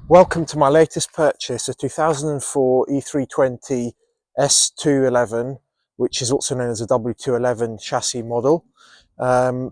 Welcome to my latest purchase, a 2004 E320 S211, which is also known as a W211 chassis model. The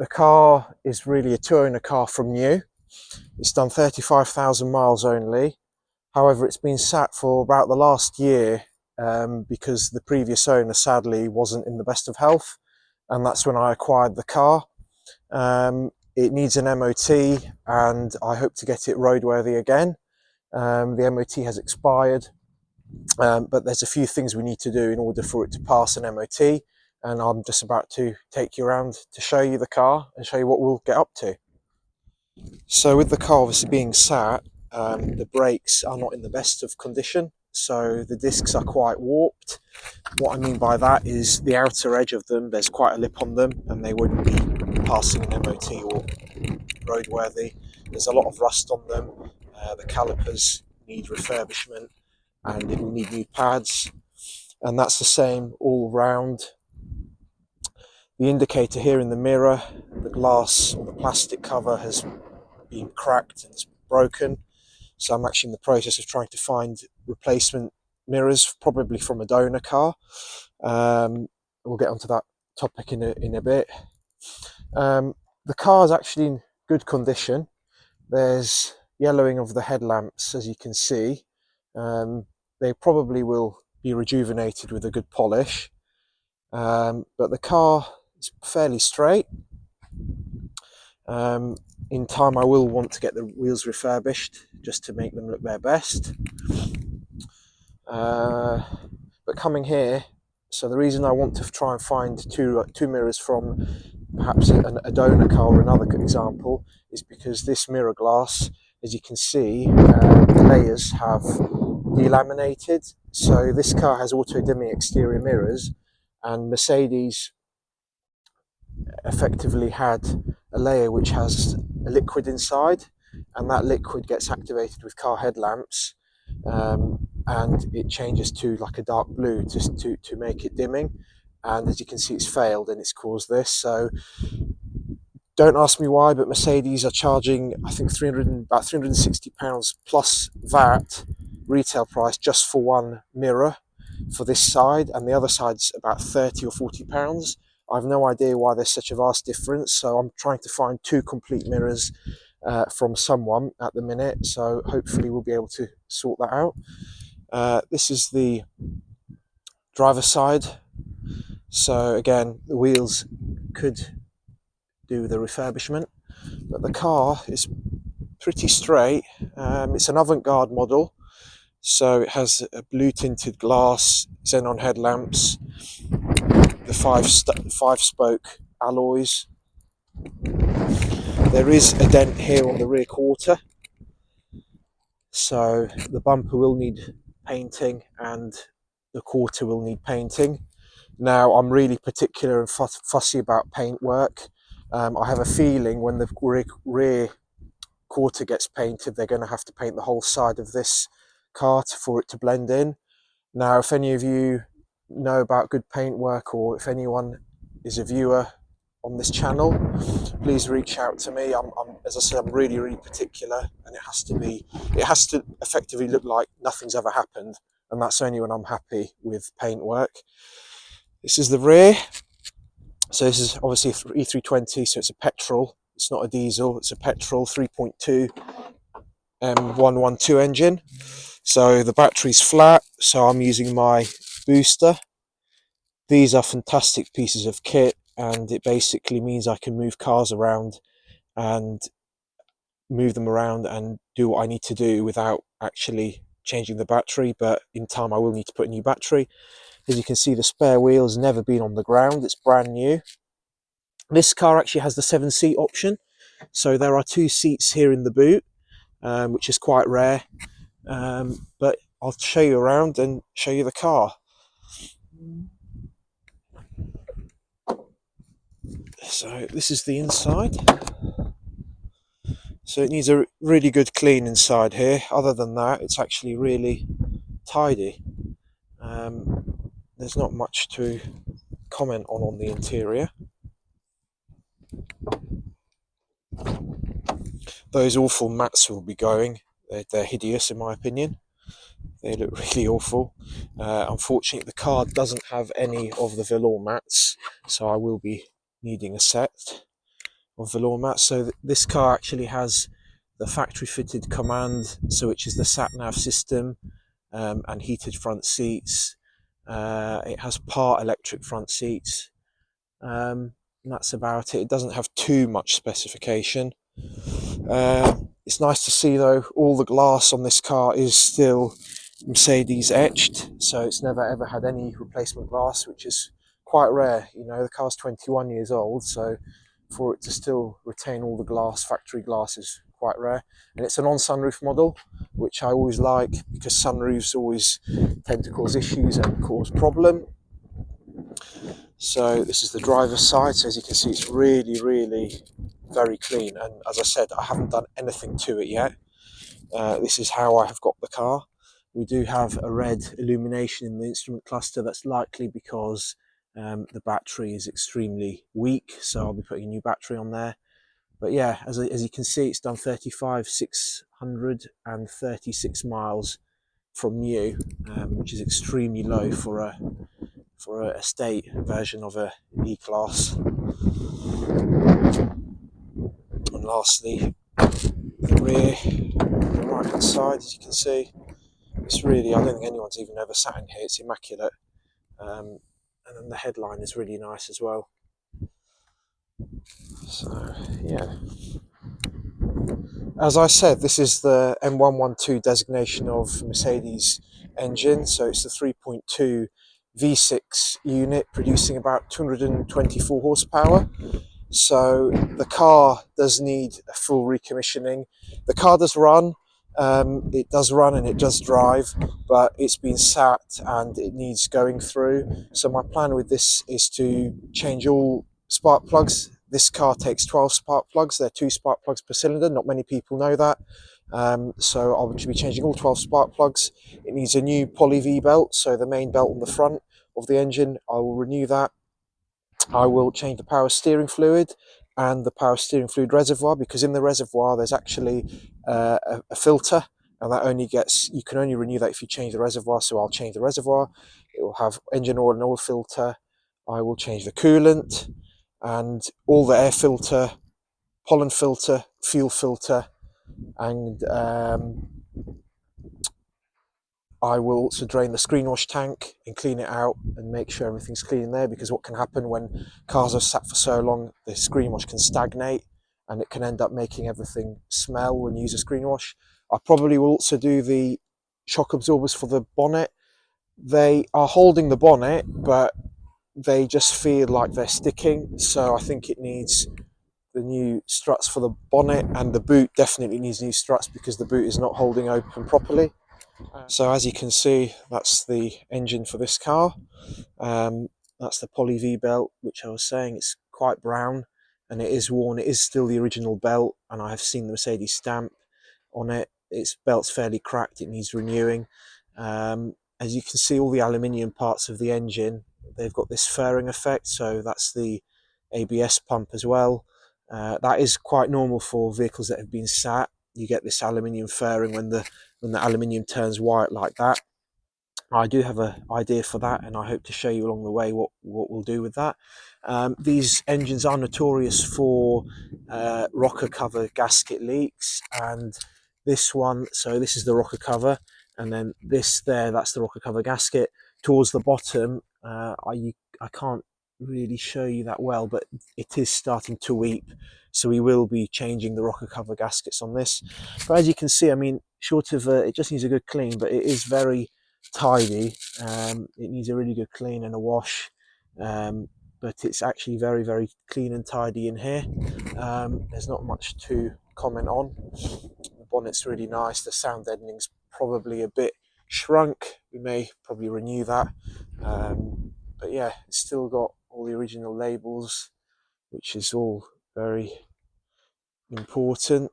car is really a two-owner car from new. It's done 35,000 miles only. However, it's been sat for about the last year because the previous owner sadly wasn't in the best of health, and that's when I acquired the car. It needs an MOT and I hope to get it roadworthy again. The MOT has expired, but there's a few things we need to do in order for it to pass an MOT, and I'm just about to take you around to show you the car and show you what we'll get up to. So with the car obviously being sat, the brakes are not in the best of condition, so the discs are quite warped. What I mean by that is the outer edge of them, there's quite a lip on them and they wouldn't be passing an MOT or roadworthy. There's a lot of rust on them. The calipers need refurbishment and it will need new pads, and that's the same all round. The indicator here in the mirror, the glass or the plastic cover has been cracked and it's broken, so I'm actually in the process of trying to find replacement mirrors, probably from a donor car. We'll get onto that topic in a bit. The car is actually in good condition. There's yellowing of the headlamps, as you can see. They probably will be rejuvenated with a good polish, but the car is fairly straight. In time I will want to get the wheels refurbished just to make them look their best. But coming here, so the reason I want to try and find two mirrors from perhaps a donor car or another good example is because this mirror glass, as you can see, the layers have delaminated. So this car has auto-dimming exterior mirrors, and Mercedes effectively had a layer which has a liquid inside, and that liquid gets activated with car headlamps, and it changes to like a dark blue to make it dimming, and as you can see it's failed and it's caused this. So don't ask me why, but Mercedes are charging I think about £360 plus VAT retail price just for one mirror for this side, and the other side's about £30 or £40. I've no idea why there's such a vast difference, so I'm trying to find two complete mirrors from someone at the minute, so hopefully we'll be able to sort that out. This is the driver's side. So again, the wheels could do the refurbishment, but the car is pretty straight. It's an avant-garde model, so it has a blue tinted glass, xenon headlamps, the five spoke alloys. There is a dent here on the rear quarter, so the bumper will need painting and the quarter will need painting. Now I'm really particular and fussy about paint work. I have a feeling when the rear quarter gets painted, they're going to have to paint the whole side of this car for it to blend in. Now, if any of you know about good paint work, or if anyone is a viewer on this channel, please reach out to me. As I said, I'm really particular, and it has to effectively look like nothing's ever happened, and that's only when I'm happy with paint work. This is the rear. So this is obviously E320, so it's a petrol. It's not a diesel, it's a petrol 3.2 W211 engine. So the battery's flat, so I'm using my booster. These are fantastic pieces of kit, and it basically means I can move cars around and move them around and do what I need to do without actually changing the battery, but in time I will need to put a new battery. As you can see, the spare wheel has never been on the ground, it's brand new. This car actually has the 7-seat option, so there are 2 seats here in the boot, which is quite rare, but I'll show you around and show you the car. So this is the inside. So it needs a really good clean inside here. Other than that, it's actually really tidy. There's not much to comment on the interior. Those awful mats will be going. They're hideous in my opinion. They look really awful. Unfortunately, the car doesn't have any of the velour mats, so I will be needing a set of velour mats. So this car actually has the factory fitted command, so which is the sat nav system, and heated front seats. It has part electric front seats. And that's about it. It doesn't have too much specification. It's nice to see though, all the glass on this car is still Mercedes etched, so it's never ever had any replacement glass, which is quite rare. You know, the car's 21 years old, so for it to still retain all the glass, factory glass, is quite rare. And it's a non-sunroof model, which I always like, because sunroofs always tend to cause issues and cause problem. So this is the driver's side. So as you can see, it's really, really very clean. And as I said, I haven't done anything to it yet. This is how I have got the car. We do have a red illumination in the instrument cluster. That's likely because the battery is extremely weak, so I'll be putting a new battery on there. But yeah, as you can see, it's done 636 miles from new, which is extremely low for a estate version of a E-Class. And lastly, the rear, the right hand side, as you can see, it's really, I don't think anyone's even ever sat in here. It's immaculate. And then the headline is really nice as well. So yeah, as I said, this is the M112 designation of Mercedes engine. So it's the 3.2 V6 unit producing about 224 horsepower. So the car does need a full recommissioning. The car does run. It does run and it does drive, but it's been sat and it needs going through. So my plan with this is to change all spark plugs. This car takes 12 spark plugs. There are 2 spark plugs per cylinder. Not many people know that. So I'll be changing all 12 spark plugs. It needs a new poly V belt, so the main belt on the front of the engine. I will renew that. I will change the power steering fluid and the power steering fluid reservoir, because in the reservoir there's actually a filter, and that only gets, you can only renew that if you change the reservoir. So I'll change the reservoir. It will have engine oil and oil filter. I will change the coolant and all the air filter, pollen filter, fuel filter, and I will also drain the screen wash tank and clean it out and make sure everything's clean in there, because what can happen when cars are sat for so long, the screen wash can stagnate and it can end up making everything smell when you use a screen wash. I probably will also do the shock absorbers for the bonnet. They are holding the bonnet, but they just feel like they're sticking. So I think it needs the new struts for the bonnet, and the boot definitely needs new struts because the boot is not holding open properly. So as you can see, that's the engine for this car. That's the poly V belt, which I was saying, it's quite brown and it is worn. It is still the original belt, and I have seen the Mercedes stamp on it. Its belt's fairly cracked, it needs renewing. As you can see, all the aluminium parts of the engine, they've got this furring effect, so that's the ABS pump as well. That is quite normal for vehicles that have been sat. You get this aluminium furring when the aluminium turns white like that. I do have an idea for that, and I hope to show you along the way what we'll do with that. These engines are notorious for rocker cover gasket leaks, and this one, so this is the rocker cover, and then this there, that's the rocker cover gasket. Towards the bottom, I can't really show you that well, but it is starting to weep, so we will be changing the rocker cover gaskets on this. But as you can see, I mean, short of it just needs a good clean, but it is very tidy. It needs a really good clean and a wash, but it's actually very, very clean and tidy in here. There's not much to comment on. The bonnet's really nice. The sound deadening's probably a bit shrunk. We may probably renew that, but yeah, it's still got all the original labels, which is all very important.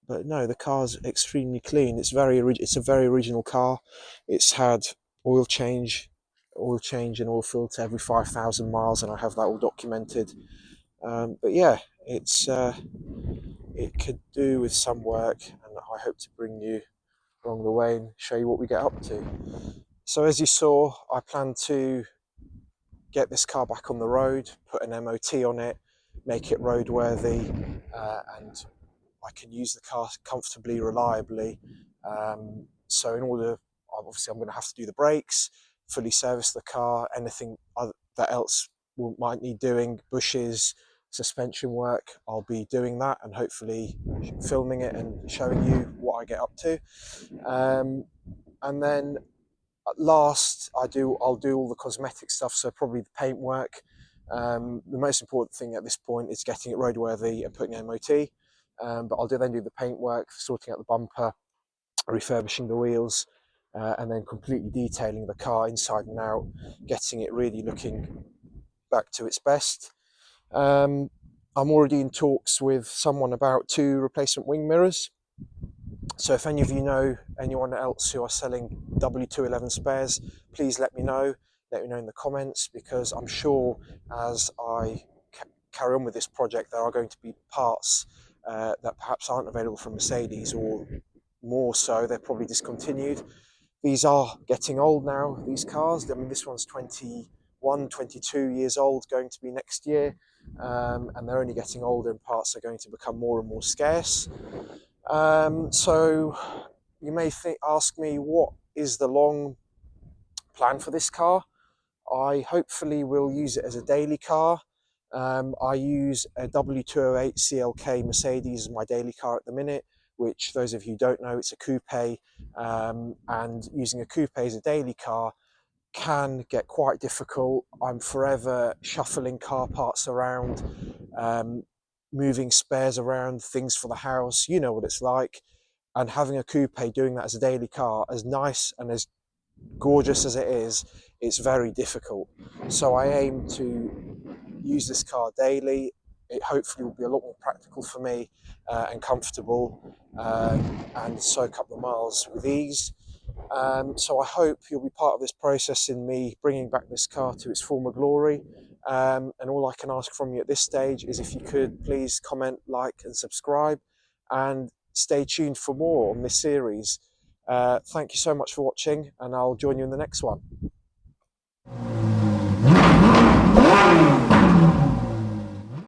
But no, the car's extremely clean. It's a very original car. It's had oil change and oil filter every 5,000 miles, and I have that all documented. But yeah, it's it could do with some work, and I hope to bring you along the way and show you what we get up to. So as you saw, I plan to get this car back on the road, put an MOT on it, make it roadworthy, and I can use the car comfortably, reliably. So in order, obviously I'm going to have to do the brakes, fully service the car, anything that else might need doing, bushes, suspension work, I'll be doing that and hopefully filming it and showing you what I get up to. And then at last, I'll do all the cosmetic stuff, so probably the paint work. The most important thing at this point is getting it roadworthy and putting MOT. But I'll then do the paint work, sorting out the bumper, refurbishing the wheels, and then completely detailing the car inside and out, getting it really looking back to its best. I'm already in talks with someone about 2 replacement wing mirrors. So if any of you know anyone else who are selling W211 spares, please let me know. Let me know in the comments, because I'm sure as I carry on with this project, there are going to be parts that perhaps aren't available from Mercedes, or more so, they're probably discontinued. These are getting old now, these cars. I mean, this one's 21, 22 years old, going to be next year, and they're only getting older, and parts are going to become more and more scarce. So you may ask me, what is the long plan for this car? I hopefully will use it as a daily car. I use a W208 CLK Mercedes as my daily car at the minute, which, those of you who don't know, it's a coupe, and using a coupe as a daily car can get quite difficult. I'm forever shuffling car parts around, moving spares around, things for the house, you know what it's like. And having a coupe, doing that as a daily car, as nice and as gorgeous as it is, it's very difficult. So I aim to use this car daily. It hopefully will be a lot more practical for me, and comfortable, and soak up the miles with ease. So I hope you'll be part of this process in me bringing back this car to its former glory. And all I can ask from you at this stage is if you could please comment, like and subscribe, and stay tuned for more on this series. Thank you so much for watching, and I'll join you in the next one.